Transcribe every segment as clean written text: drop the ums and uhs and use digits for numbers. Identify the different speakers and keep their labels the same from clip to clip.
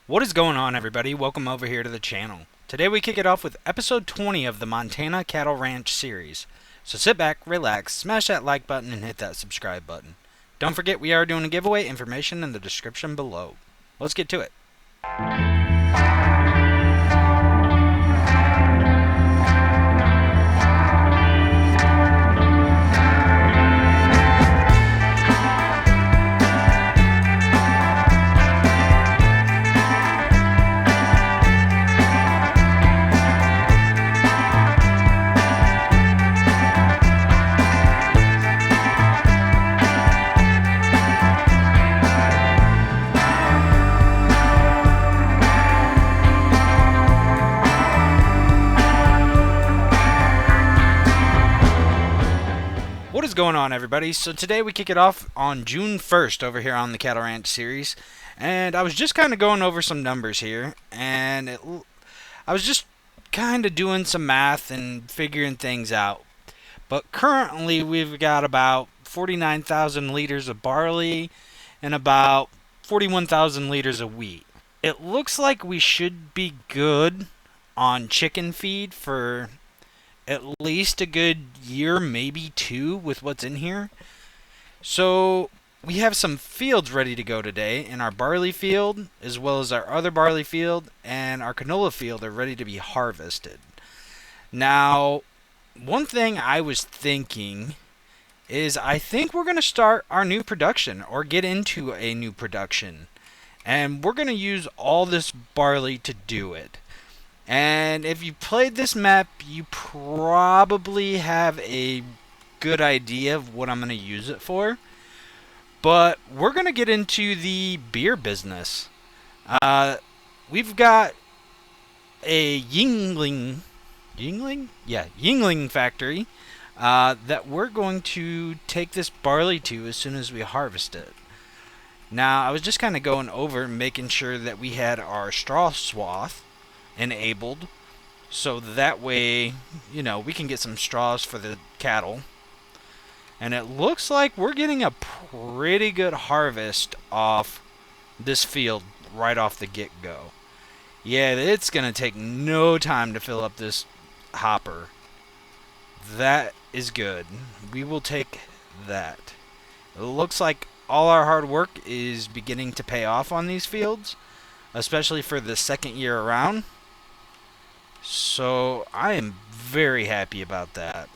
Speaker 1: What is going on, everybody? Welcome over here to the channel. Today we kick it off with episode 20 of the Montana Cattle Ranch series. So sit back, relax, smash that like button, and hit that subscribe button. Don't forget we are doing a giveaway, information in the description below. Let's get to it. What is going on, everybody? So today we kick it off on June 1st over here on the Cattle Ranch series, and I was just kind of going over some numbers here, and I was just kind of doing some math and figuring things out. But currently we've got about 49,000 liters of barley and about 41,000 liters of wheat. It looks like we should be good on chicken feed for at least a good year, maybe two, with what's in here. So we have some fields ready to go today, and our barley field, as well as our other barley field, and our canola field are ready to be harvested. Now, one thing I was thinking is I think we're going to start our new production, or get into a new production. And we're going to use all this barley to do it. And if you played this map, you probably have a good idea of what I'm going to use it for. But we're going to get into the beer business. We've got a Yuengling factory that we're going to take this barley to as soon as we harvest it. Now, I was just kind of going over making sure that we had our straw swath enabled, so that way, we can get some straws for the cattle. And it looks like we're getting a pretty good harvest off this field right off the get-go. Yeah, it's going to take no time to fill up this hopper. That is good. We will take that. It looks like all our hard work is beginning to pay off on these fields, especially for the second year around. So I am very happy about that.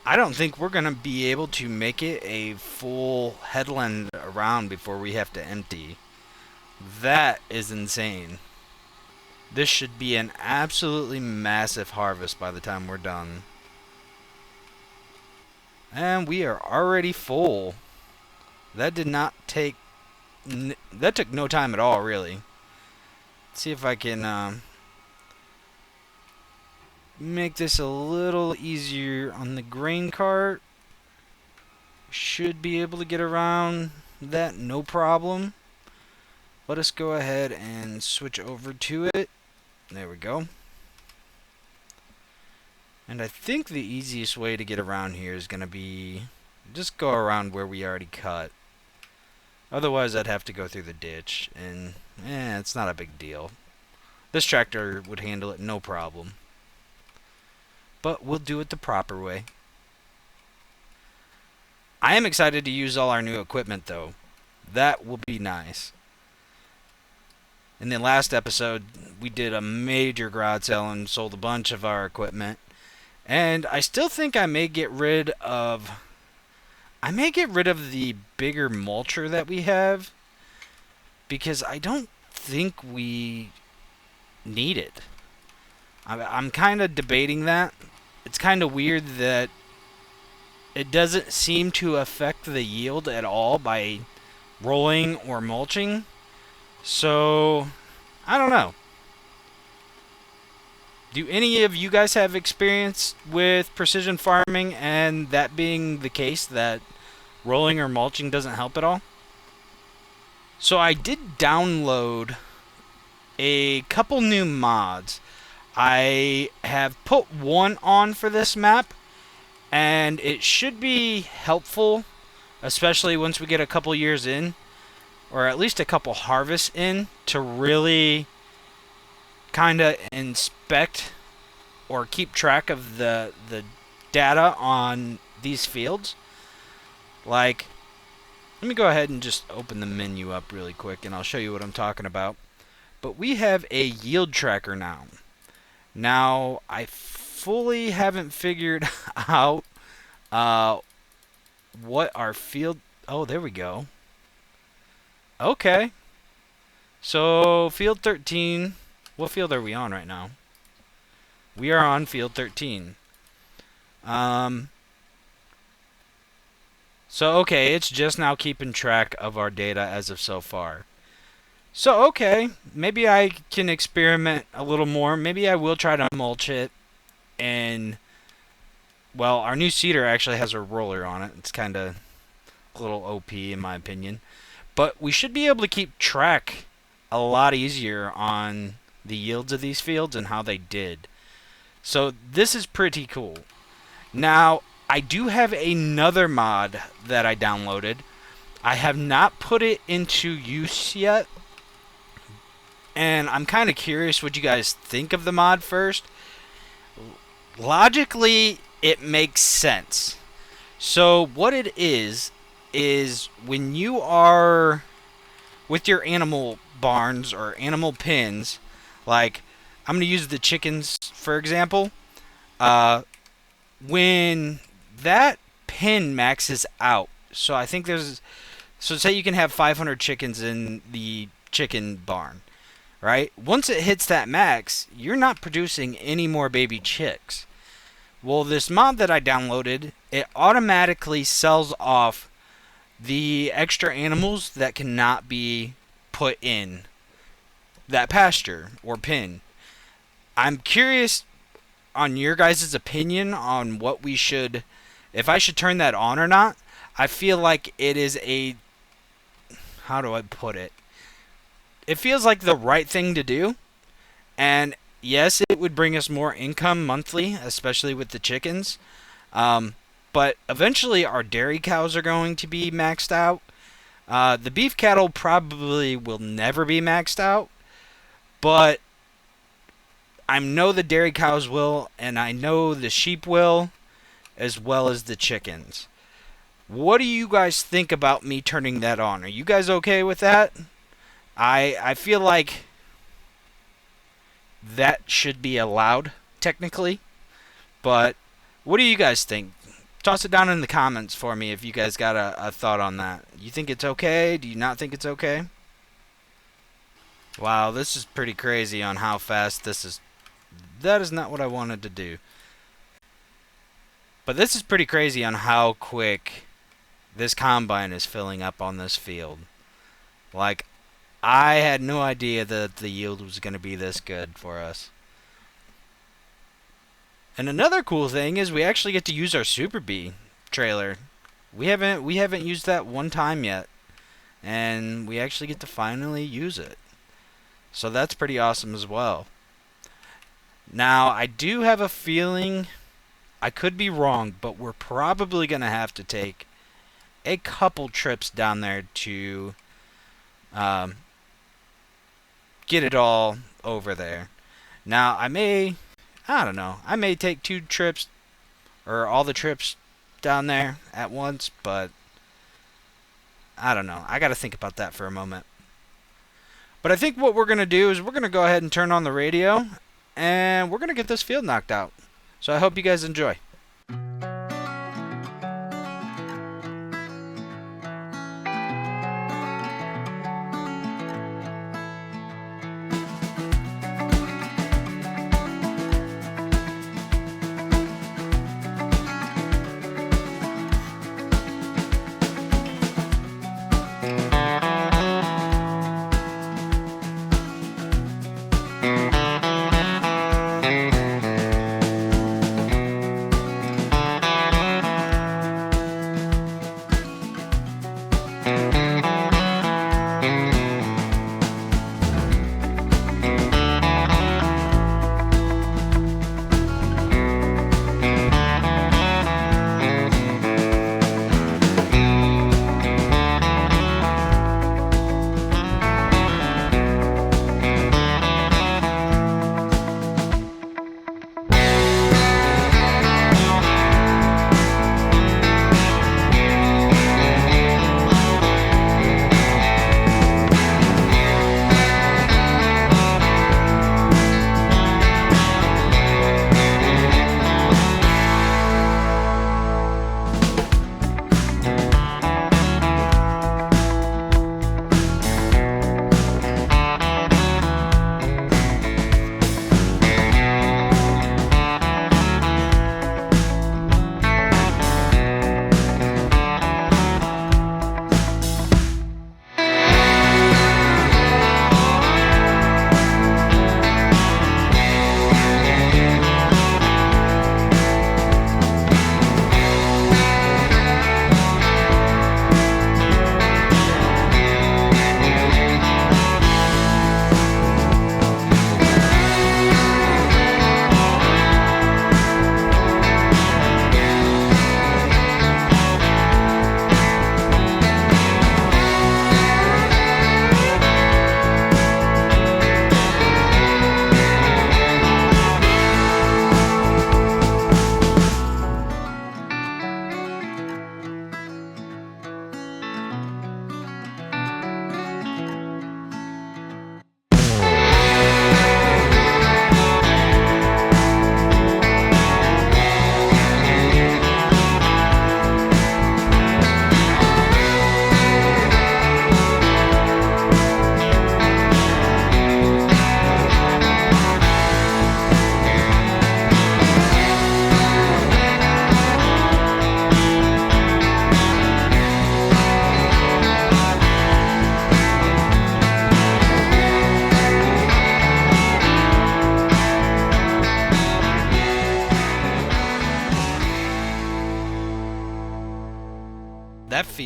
Speaker 1: I don't think we're going to be able to make it a full headland around before we have to empty. That is insane. This should be an absolutely massive harvest by the time we're done. And we are already full. That took no time at all, really. See if I can make this a little easier on the grain cart. Should be able to get around that no problem. Let us go ahead and switch over to it. There we go. And I think the easiest way to get around here is going to be just go around where we already cut. Otherwise, I'd have to go through the ditch, and it's not a big deal. This tractor would handle it no problem. But we'll do it the proper way. I am excited to use all our new equipment, though. That will be nice. In the last episode, we did a major garage sale and sold a bunch of our equipment. And I still think I may get rid of the bigger mulcher that we have, because I don't think we need it. I'm kind of debating that. It's kind of weird that it doesn't seem to affect the yield at all by rolling or mulching. So, I don't know. Do any of you guys have experience with precision farming and that being the case, that rolling or mulching doesn't help at all? So I did download a couple new mods. I have put one on for this map, and it should be helpful, especially once we get a couple years in. or at least a couple harvests in to really kind of inspect or keep track of the data on these fields. Like, let me go ahead and just open the menu up really quick and I'll show you what I'm talking about. But we have a yield tracker now. Now, I fully haven't figured out what our field... Oh, there we go. Okay. So, field 13. What field are we on right now? We are on field 13. So, okay, it's just now keeping track of our data as of so far. So, okay, maybe I can experiment a little more. Maybe I will try to mulch it. And, well, our new seeder actually has a roller on it. It's kind of a little OP in my opinion. But we should be able to keep track a lot easier on the yields of these fields and how they did. So, this is pretty cool. Now, I do have another mod that I downloaded. I have not put it into use yet. And I'm kind of curious what you guys think of the mod first. Logically, it makes sense. So what it is when you are with your animal barns or animal pens, like I'm going to use the chickens for example. When that pen maxes out, so I think so say you can have 500 chickens in the chicken barn, right? Once it hits that max, you're not producing any more baby chicks. Well, this mod that I downloaded, it automatically sells off the extra animals that cannot be put in that pasture or pen. I'm curious on your guys' opinion on what we should, if I should turn that on or not. I feel like it is how do I put it? It feels like the right thing to do. And yes, it would bring us more income monthly, especially with the chickens. But eventually our dairy cows are going to be maxed out. The beef cattle probably will never be maxed out. But I know the dairy cows will, and I know the sheep will, as well as the chickens. What do you guys think about me turning that on? Are you guys okay with that? I feel like that should be allowed, technically. But what do you guys think? Toss it down in the comments for me if you guys got a thought on that. You think it's okay? Do you not think it's okay? Wow, this is pretty crazy on how fast this is. That is not what I wanted to do. But this is pretty crazy on how quick this combine is filling up on this field. Like, I had no idea that the yield was going to be this good for us. And another cool thing is we actually get to use our Super Bee trailer. We haven't used that one time yet. And we actually get to finally use it. So that's pretty awesome as well. Now, I do have a feeling, I could be wrong, but we're probably going to have to take a couple trips down there to get it all over there. Now, I don't know, I may take 2 trips, or all the trips down there at once, but I don't know. I got to think about that for a moment. But I think what we're going to do is we're going to go ahead and turn on the radio, and we're going to get this field knocked out. So I hope you guys enjoy.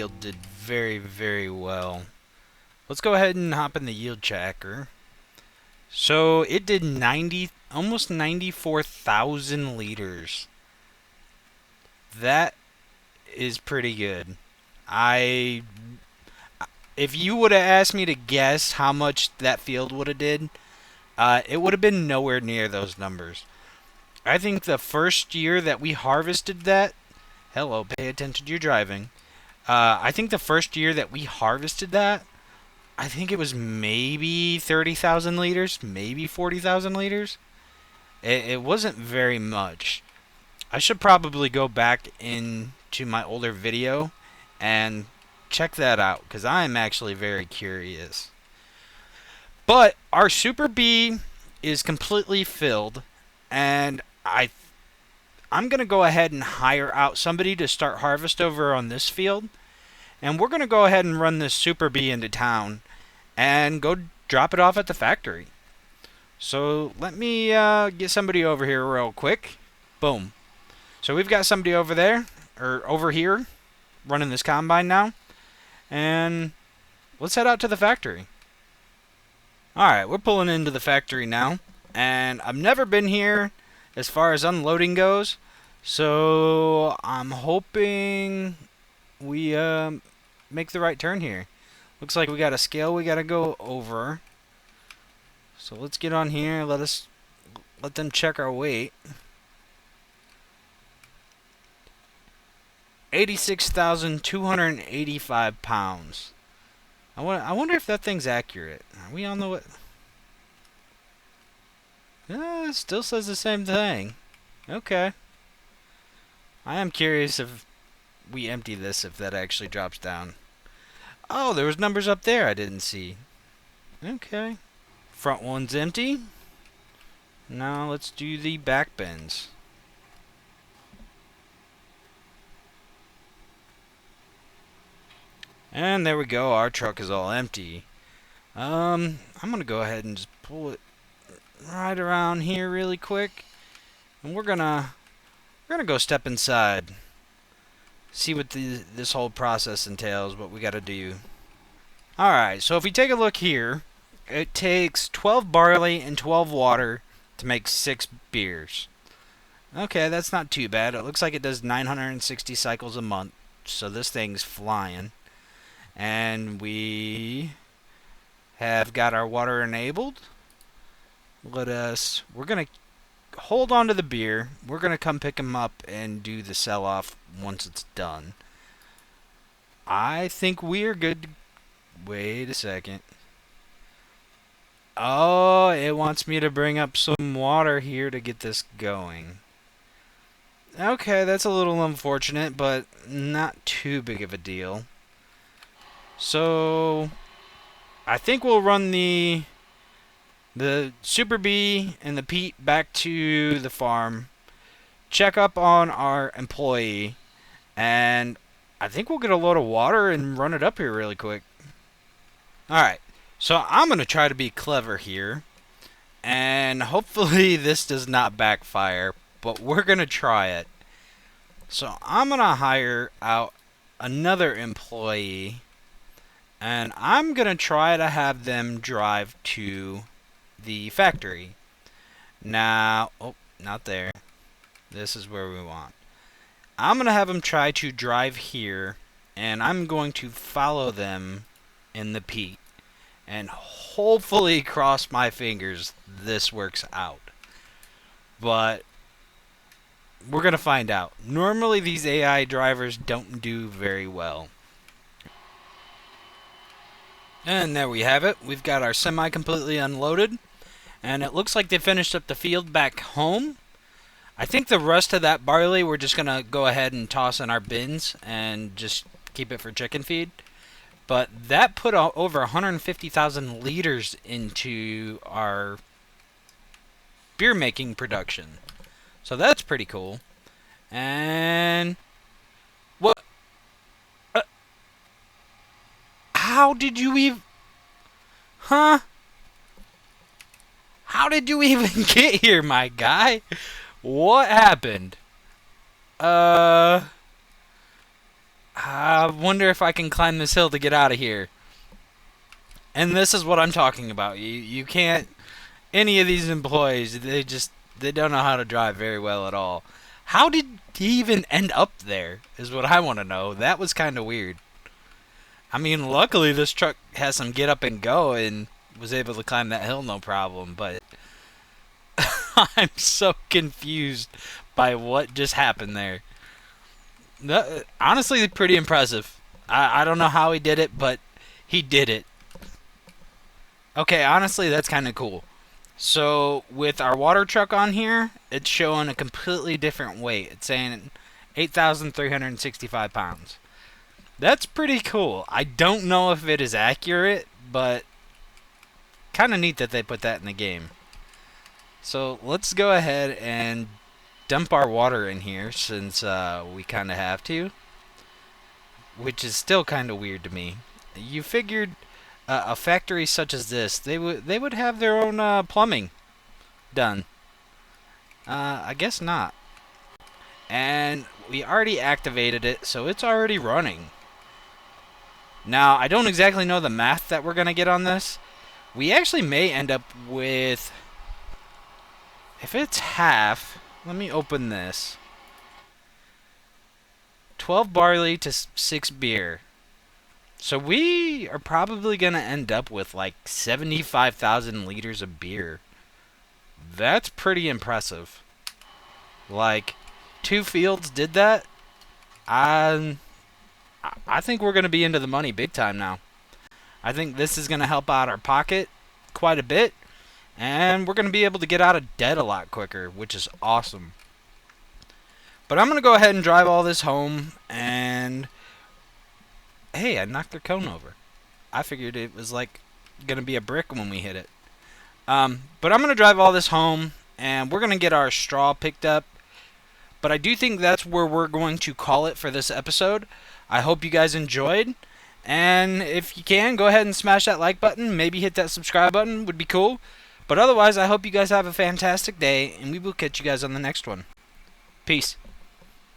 Speaker 1: field did very, very well. Let's go ahead and hop in the yield tracker. So it did almost 94,000 liters. That is pretty good. If you would have asked me to guess how much that field would have did, it would have been nowhere near those numbers. I think the first year that we harvested that, hello, pay attention to your driving. I think the first year that we harvested that, I think it was maybe 30,000 liters, maybe 40,000 liters. It wasn't very much. I should probably go back into my older video and check that out, because I am actually very curious. But our Super B is completely filled, and I'm going to go ahead and hire out somebody to start harvest over on this field. And we're going to go ahead and run this Super B into town and go drop it off at the factory. So let me get somebody over here real quick. Boom. So we've got somebody over there, or over here, running this combine now. And let's head out to the factory. Alright, we're pulling into the factory now. And I've never been here as far as unloading goes. So I'm hoping we make the right turn here. Looks like we got a scale we got to go over. So let's get on here. Let them check our weight. 86,285 pounds. I wonder if that thing's accurate. Are we on the way? It still says the same thing. Okay. I am curious if we empty this, if that actually drops down. Oh, there was numbers up there I didn't see. Okay. Front one's empty. Now let's do the back bends. And there we go, our truck is all empty. I'm gonna go ahead and just pull it right around here really quick. And we're gonna go step inside. See what this whole process entails, what we gotta do. Alright, so if we take a look here, it takes 12 barley and 12 water to make 6 beers. Okay, that's not too bad. It looks like it does 960 cycles a month, so this thing's flying. And we have got our water enabled. We're going to hold on to the beer. We're going to come pick them up and do the sell-off once it's done. I think we're good. Wait a second. Oh, it wants me to bring up some water here to get this going. Okay, that's a little unfortunate, but not too big of a deal. So, I think we'll run the Super B and the Pete back to the farm, check up on our employee, and I think we'll get a load of water and run it up here really quick. Alright, so I'm going to try to be clever here, and hopefully this does not backfire, but we're going to try it. So I'm going to hire out another employee, and I'm going to try to have them drive to the factory. Now, oh, not there. This is where we want. I'm going to have them try to drive here, and I'm going to follow them in the Pete. And hopefully, cross my fingers, this works out. But we're going to find out. Normally, these AI drivers don't do very well. And there we have it. We've got our semi completely unloaded. And it looks like they finished up the field back home. I think the rest of that barley we're just going to go ahead and toss in our bins and just keep it for chicken feed. But that put over 150,000 liters into our beer making production. So that's pretty cool. And what? How did you even... Huh? How did you even get here, my guy? What happened? How I wonder if I can climb this hill to get out of here. And this is what I'm talking about. You can't. Any of these employees, they don't know how to drive very well at all. How did he even end up there? Is what I want to know. That was kind of weird. I mean, luckily this truck has some get up and go and was able to climb that hill no problem. But I'm so confused by what just happened there. Honestly, pretty impressive. I don't know how he did it, but he did it. Okay, honestly, that's kind of cool. So, with our water truck on here, it's showing a completely different weight. It's saying 8,365 pounds. That's pretty cool. I don't know if it is accurate, but kind of neat that they put that in the game. So, let's go ahead and dump our water in here since we kind of have to, which is still kind of weird to me. You figured a factory such as this, they would have their own plumbing done. I guess not. And we already activated it, so it's already running. Now, I don't exactly know the math that we're gonna get on this. We actually may end up with, if it's half, let me open this. 12 barley to 6 beer. So we are probably going to end up with like 75,000 liters of beer. That's pretty impressive. Like, 2 fields did that. I think we're going to be into the money big time now. I think this is going to help out our pocket quite a bit. And we're going to be able to get out of debt a lot quicker, which is awesome. But I'm going to go ahead and drive all this home. And hey, I knocked their cone over. I figured it was like going to be a brick when we hit it. But I'm going to drive all this home, and we're going to get our straw picked up. But I do think that's where we're going to call it for this episode. I hope you guys enjoyed. And if you can, go ahead and smash that like button. Maybe hit that subscribe button. Would be cool. But otherwise, I hope you guys have a fantastic day, and we will catch you guys on the next one. Peace.